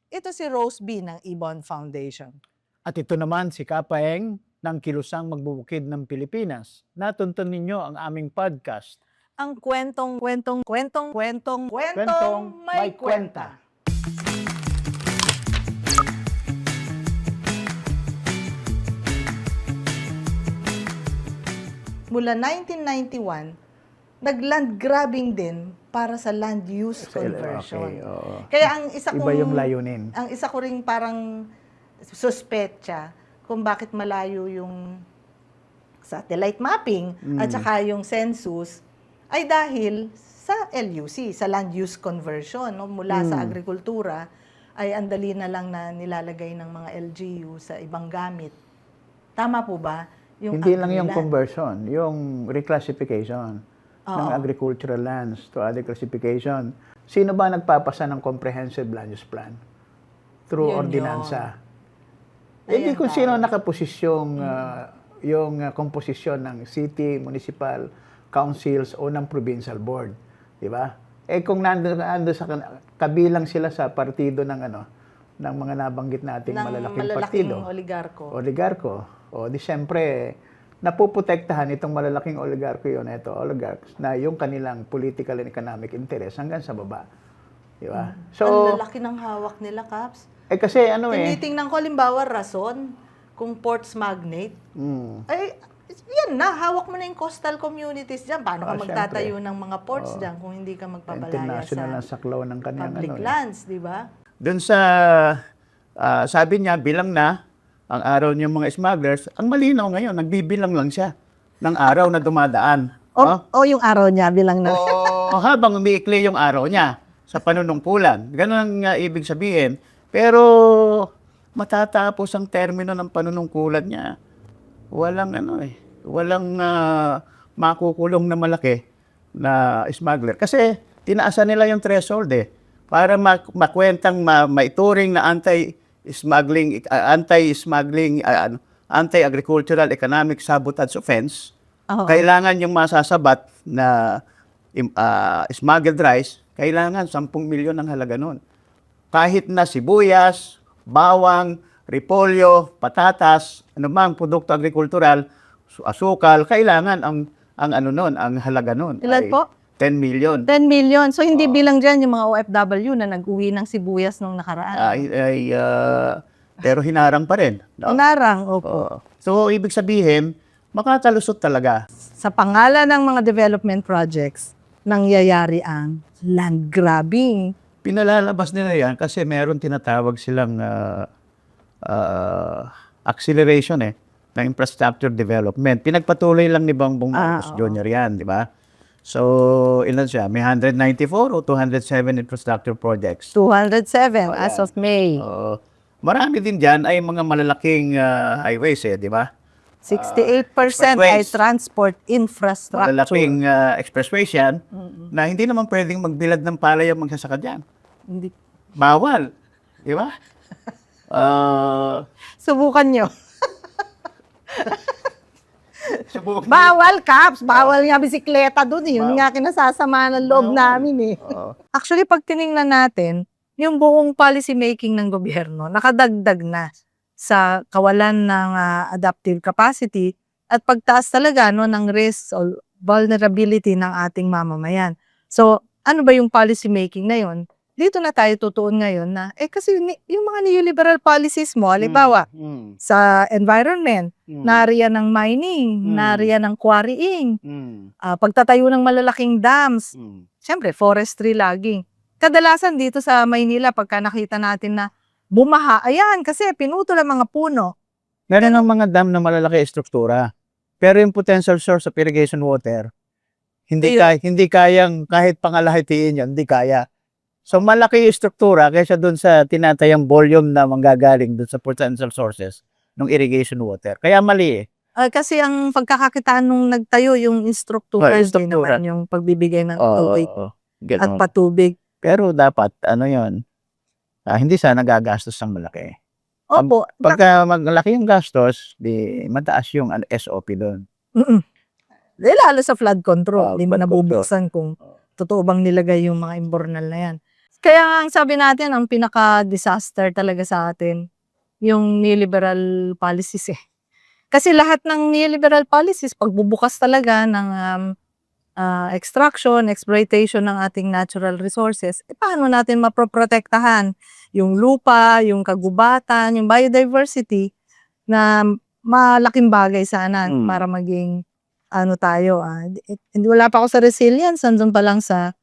Ito si Rose B ng Ibon Foundation. At ito naman si Kapaeng ng Kilusang Magbubukid ng Pilipinas. Natuntun ninyo ang aming podcast. Ang kwentong may kwenta. Mula 1991, nag-land grabbing din para sa land use conversion. Okay, oo. Kaya ang isa Iba yung layunin. Ang isa ko ring parang suspetsa kung bakit malayo yung satellite mapping at saka yung census ay dahil sa LUC, sa land use conversion, no? Mula sa agrikultura ay andali na lang na nilalagay ng mga LGU sa ibang gamit. Tama po ba? Hindi lang yung conversion, yung reclassification ng agricultural lands to other classification. Sino ba nagpapasa ng comprehensive land use plan? Through Yun ordinansa. yun. Hindi kung sino nakaposisyong yung komposisyon ng city, municipal, councils o ng provincial board. Di ba? Eh kung nando sa kabilang sila sa partido ng ng mga nabanggit nating malalaking partido. Oligarko. O di siyempre, napuprotektahan itong malalaking oligarko yun, oligarchs, na yung kanilang political and economic interest hanggang sa baba. Di ba? So, ang lalaki ng hawak nila, Caps. Kasi tinitingnan ko, halimbawa, rason, kung ports magnate, ay, yan na, hawak mo na yung coastal communities dyan. Paano ka magtatayo ng mga ports dyan kung hindi ka magpapalaya international sa saklaw ng kanyang public lands, di ba? Doon sa, sabi niya, bilang na, ang araw niyang mga smugglers, ang malinaw ngayon, nagbibilang lang siya ng araw na dumadaan. Yung araw niya, bilang na. Habang umiikli yung araw niya sa panunungkulan. Ganun ang ibig sabihin. Pero matatapos ang termino ng panunungkulan niya. Walang walang makukulong na malaki na smuggler. Kasi tinaasan nila yung threshold para makwentang maituring na anti-agricultural economic sabotage offense. Kailangan yung masasabat na smuggled rice, kailangan 10 milyon ang halaga nun. Kahit na sibuyas, bawang, repolyo, patatas, anumang produkto agrikultural, asukal, kailangan ang halaga nun. Ilan po? 10 million. 10 million. So, hindi bilang dyan yung mga OFW na nag-uwi ng sibuyas nung nakaraan. Pero hinarang pa rin. No? Hinarang, opo. So, ibig sabihin, makakalusot talaga. Sa pangalan ng mga development projects, nangyayari ang land grabbing. Pinalalabas nila yan kasi meron tinatawag silang acceleration ng infrastructure development. Pinagpatuloy lang ni Bongbong Marcos Jr. yan, di ba? So, ilan siya? May 194 o 207 infrastructure projects? 207 as of May. Marami din dyan ay mga malalaking highways, di ba? 68% ay transport infrastructure. Malalaking expressways yan na hindi naman pwedeng magbilad ng palay ang magsasaka dyan. Hindi. Bawal. Di ba? Subukan nyo. Bawal, Caps. Bawal nga bisikleta dun. Yun nga kinasasama ng loob namin Actually, pag tiningnan natin, yung buong policy making ng gobyerno, nakadagdag na sa kawalan ng adaptive capacity at pagtaas talaga ng risk o vulnerability ng ating mamamayan. So, ano ba yung policy making na yun? Dito na tayo tutuon ngayon na, kasi yung mga neoliberal policies mo, halimbawa, sa environment, nariyan ng mining, nariyan ng quarrying, pagtatayo ng malalaking dams, siyempre, forestry logging. Kadalasan dito sa Maynila, pagka nakita natin na bumaha, ayan, kasi pinutol ang mga puno. Meron ng mga dam na malalaki struktura. Pero yung potential source of irrigation water, hindi kayang, kahit pangalahitiin yan, hindi kaya. So, malaki yung struktura kaysa doon sa tinatayang volume na manggagaling doon sa potential sources ng irrigation water. Kaya mali Kasi ang pagkakakitaan nung nagtayo, yung struktura, hindi naman yung pagbibigay ng tubig at patubig. Pero dapat, yun, hindi sana gagastos ng malaki. Opo. Pagka malaki yung gastos, di mataas yung SOP doon. Lalo sa flood control, hindi mo nabubuksan kung totoo bang nilagay yung mga imbornal na yan. Kaya nga ang sabi natin, ang pinaka-disaster talaga sa atin, yung neoliberal policies eh. Kasi lahat ng neoliberal policies, pagbubukas talaga ng extraction, exploitation ng ating natural resources, paano natin maproprotektahan yung lupa, yung kagubatan, yung biodiversity na malaking bagay sana para maging tayo, wala pa ako sa resilience, nandun pa lang sa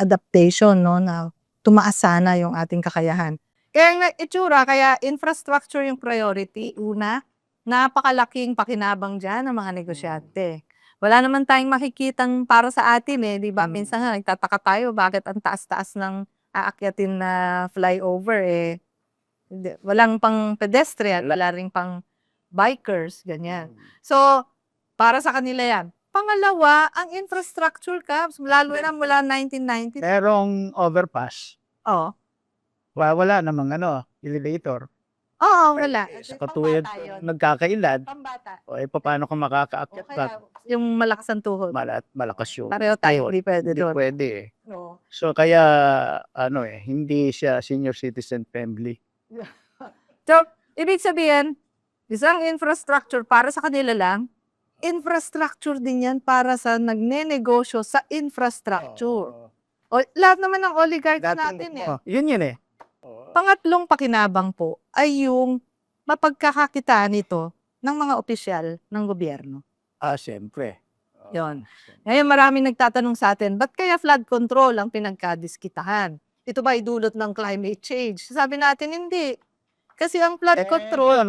adaptation, no, na tumaas sana yung ating kakayahan. Kaya nga itsura, kaya infrastructure yung priority, una, napakalaking pakinabang dyan ng mga negosyante. Wala naman tayong makikitang para sa atin di ba? Minsan nga nagtataka tayo bakit ang taas-taas ng aakyatin na flyover walang pang pedestrian, wala ring pang bikers, ganyan. So, para sa kanila yan. Pangalawa, ang infrastructure lalo na mula 1990s. Merong overpass. Oo. Wala namang elevator. Oo, wala. Sa katuwid, nagkakailad. Pambata. Paano kung O makakaakyat ka? kaya, yung malakas ang tuhod. Malakas yung Pareho tayo, hindi pwede Hindi doon. pwede Oo. So, kaya, hindi siya senior citizen friendly. So, ibig sabihin, isang infrastructure para sa kanila lang, infrastructure din yan para sa nagnenegosyo sa infrastructure. O, lahat naman ng oligarchs natin Yun Pangatlong pakinabang po ay yung mapagkakakitaan nito ng mga opisyal ng gobyerno. Siyempre. Yon. Ngayon maraming nagtatanong sa atin, ba't kaya flood control ang pinagkadiskitahan? Ito ba ay dulot ng climate change? Sabi natin, hindi. Kasi ang flood control,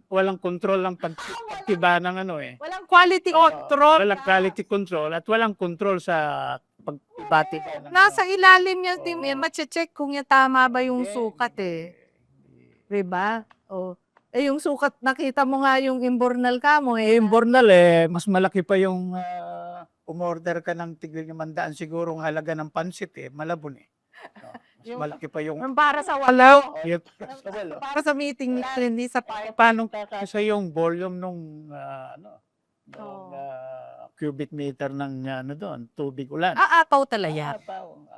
Walang control ng pagtiba ng walang quality control. Walang quality control at walang control sa pagbati. Nasa ilalim niya, mache-check kung yung tama ba yung sukat Diba? Yung sukat, nakita mo nga yung imbornal ka mo Imbornal mas malaki pa yung umorder ka ng tig-500 siguro ang halaga ng pansit Malabon Mas malaki pa yung para sa walaw. yung Para sa meeting, hindi sa paano sa yung volume nung cubic meter ng doon, tubig ulan. Aapaw talaga.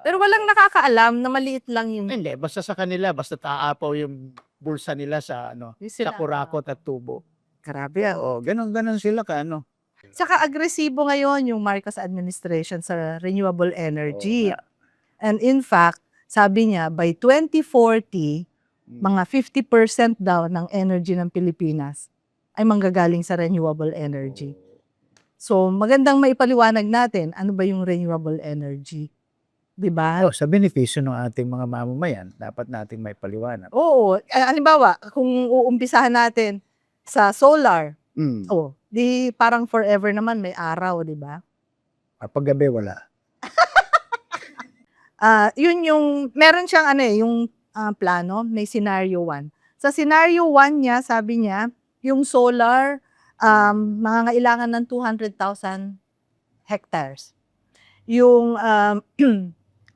Pero walang nakakaalam na maliit lang yung Hindi, basta sa kanila, basta taapaw yung bulsa nila sa sa kurakot at tubo. Grabe Ganun sila Saka agresibo ngayon yung Marcos administration sa renewable energy. And in fact, sabi niya, by 2040, mga 50% daw ng energy ng Pilipinas ay manggagaling sa renewable energy. So, magandang maipaliwanag natin, ano ba yung renewable energy? Diba? Sa benepisyo ng ating mga mamamayan, dapat nating maipaliwanag. Oo. Halimbawa, kung uumpisahan natin sa solar, di parang forever naman may araw, di ba? Paggabi wala. Yun yung, meron siyang yung plano, may scenario 1. Sa scenario 1 niya, sabi niya, yung solar, mangangailangan ng 200,000 hectares. Yung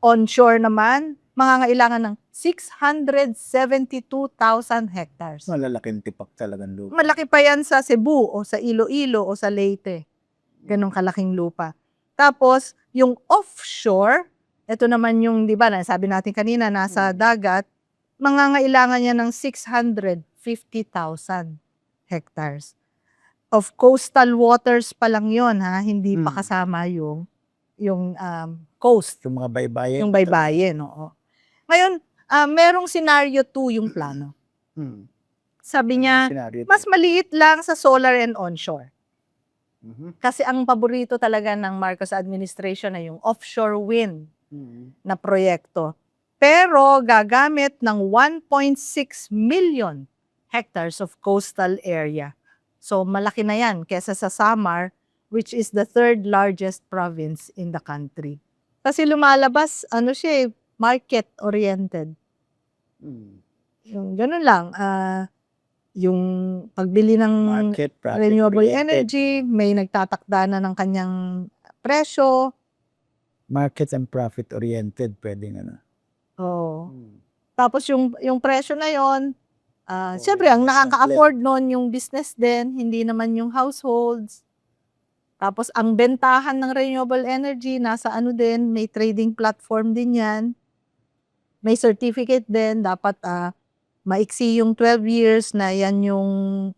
onshore naman, mangangailangan ng 672,000 hectares. Malalaking tipak talagang lupa. Malaki pa yan sa Cebu o sa Iloilo o sa Leyte. Ganong kalaking lupa. Tapos, yung offshore, ito naman yung, di ba, sabi natin kanina, nasa dagat, mangangailangan niya ng 650,000 hectares. Of coastal waters pa lang yon hindi pa kasama yung coast. Yung mga baybayin. Yung baybayin, oo. Ngayon, merong scenario 2 yung plano. Sabi niya, mas maliit lang sa solar and onshore. Kasi ang paborito talaga ng Marcos administration ay yung offshore wind na proyekto. Pero gagamit ng 1.6 million hectares of coastal area. So malaki na yan kesa sa Samar, which is the 3rd largest province in the country. Kasi lumalabas, market-oriented. Yung ganun lang. Yung pagbili ng renewable energy, may nagtatakda na ng kanyang presyo. Market and profit-oriented, pwedeng Tapos yung presyo na yon, siyempre ang nakaka-afford nun yung business din, hindi naman yung households. Tapos ang bentahan ng renewable energy, nasa din, may trading platform din yan. may certificate din, dapat maiksi yung 12 years na yan yung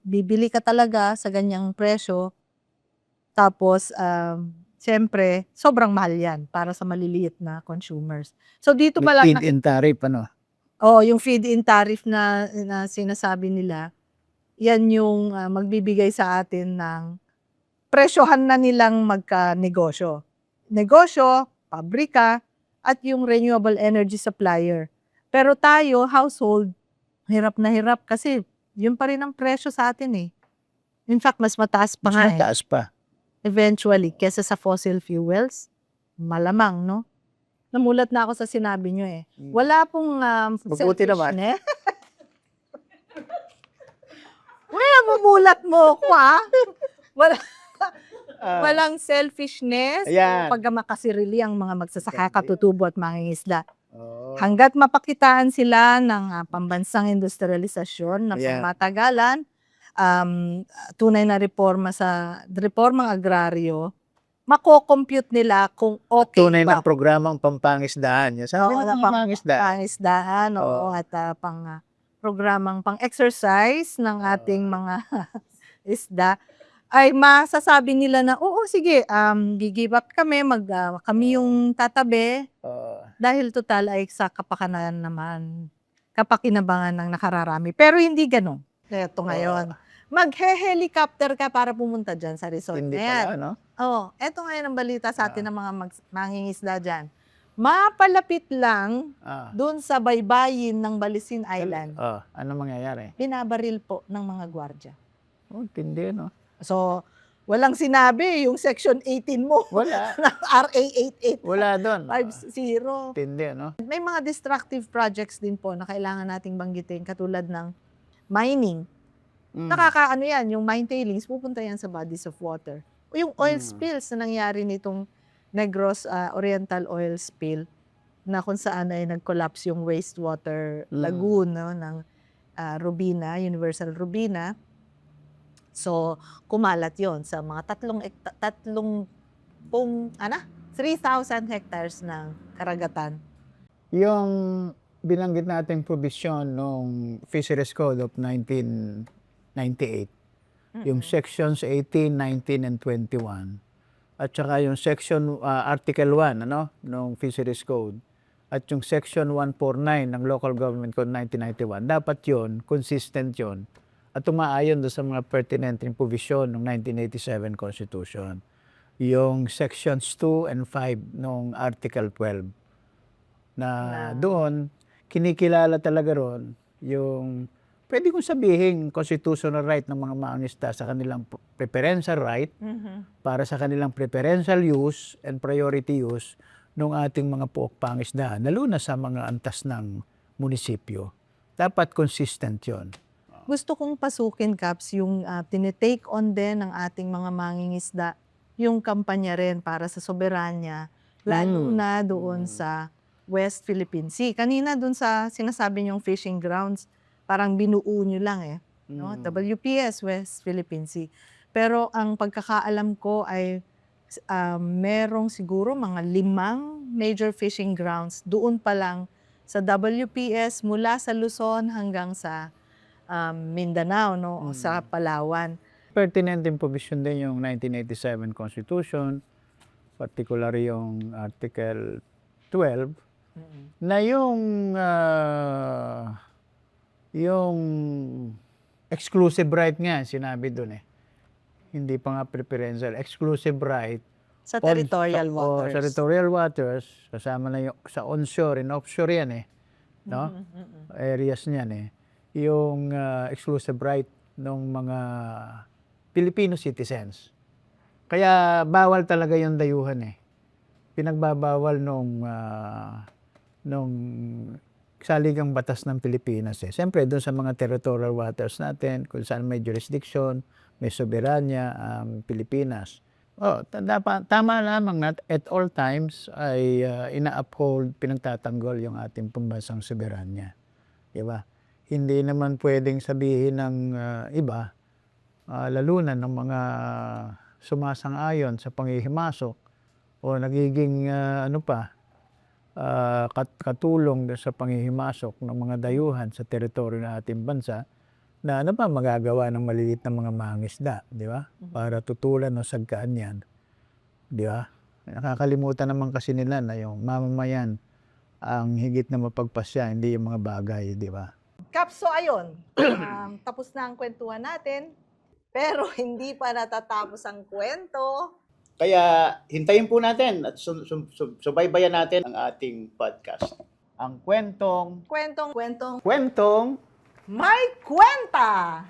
bibili ka talaga sa ganyang presyo. Tapos, siyempre, sobrang mahal yan para sa maliliit na consumers. So, dito May pa lang, feed-in tariff, ano? yung feed-in tariff na sinasabi nila, yan yung magbibigay sa atin ng presyohan na nilang magka-negosyo. Negosyo, pabrika, at yung renewable energy supplier. Pero tayo, household, hirap na hirap kasi yun pa rin ang presyo sa atin eh. In fact, mas mataas pa Mas nga eh. mataas pa. Eventually, kesa sa fossil fuels, malamang, no? Namulat na ako sa sinabi nyo eh. Wala pong Mabuti naman. selfishness. Wala, mumulat mo ako Wala, walang selfishness. Ayan. Pag makasirili ang mga magsasaka, katutubo at mangingisda. Oh. Hanggat mapakitaan sila ng pambansang industrialisasyon na Ayan. pangmatagalan, tunay na reformang agraryo, mako-compute nila kung okay Tunay ba. na programang pampangisdaan. Sa Oo, akin, pangisdaan. Pangisdaan, oo, at programang pang-exercise ng ating mga isda, ay masasabi nila na, oo, sige, give up kami, kami yung tatabi, dahil total ay sa kapakinabangan ng nakararami. Pero hindi ganun. Ito ngayon. Maghe-helicopter ka para pumunta dyan sa resort Hindi na yan. pala, no? Eto ngayon ang balita sa atin ng mga mangingisda dyan. Mapalapit lang doon sa baybayin ng Balisin Island, Ano mangyayari? binabaril po ng mga gwardya. Tindi, no? So, walang sinabi yung Section 18 mo Wala. ng RA 88. Wala doon. 50. Tindi, no? May mga destructive projects din po na kailangan nating banggitin katulad ng mining. Nakakaano yan, yung mine tailings, pupunta yan sa bodies of water. O yung oil spills na nangyari nitong Negros Oriental oil spill na kung saan ay nag-collapse yung wastewater lagoon ng Robina, Universal Robina. So, kumalat yon sa mga 3,000 hectares ng karagatan. Yung binanggit nating provision ng Fisheries Code of 1998, yung sections 18, 19, and 21, at saka yung section Article 1 ng Fisheries Code, at yung section 149 ng Local Government Code 1991, dapat yon consistent yon at umaayon doon sa mga pertinent provision ng 1987 Constitution. Yung sections 2 and 5 ng Article 12 na doon kinikilala talaga ron yung pwede kong sabihin constitutional right ng mga mangingisda sa kanilang preferential right para sa kanilang preferential use and priority use ng ating mga puok pangisdaan, lalo na sa mga antas ng munisipyo. Dapat consistent yon. Gusto kong pasukin, Caps, yung tinitake on din ng ating mga mangingisda, yung kampanya rin para sa soberanya, lalo na doon sa West Philippine Sea. Kanina doon sa sinasabi niyong fishing grounds, parang binuo nyo lang no? WPS, West Philippine Sea. Pero ang pagkakaalam ko ay merong siguro mga 5 major fishing grounds doon pa lang sa WPS mula sa Luzon hanggang sa Mindanao, no? Sa Palawan. Pertinent din provision din yung 1987 Constitution, particularly yung Article 12, na yung exclusive right nga, sinabi doon Hindi pa nga preferential. Exclusive right. Sa territorial waters. Sa territorial waters, kasama na yung sa onshore and offshore yan no? Areas niyan yung exclusive right ng mga Filipino citizens. Kaya bawal talaga yung dayuhan Pinagbabawal nung saligang batas ng Pilipinas Siyempre doon sa mga territorial waters natin, kung saan may jurisdiction, may soberanya ang Pilipinas. Tama lamang na at all times ay ina-uphold, pinagtatanggol yung ating pambansang soberanya. Diba? Hindi naman pwedeng sabihin ng iba, lalo na ng mga sumasang-ayon sa panghihimasok o nagiging katulong sa panghihimasok ng mga dayuhan sa teritoryo ng ating bansa na ano ba magagawa ng maliliit na mga mangisda, di ba? Para tutulan o sagkaan yan, di ba? Nakakalimutan naman kasi nila na yung mamamayan ang higit na mapagpasya, hindi yung mga bagay, di ba? Kap, so ayun, tapos na ang kwentuhan natin, pero hindi pa natatapos ang kwento. Kaya hintayin po natin at subaybayan natin ang ating podcast. Ang kwentong Kwentong kwentong may kwenta!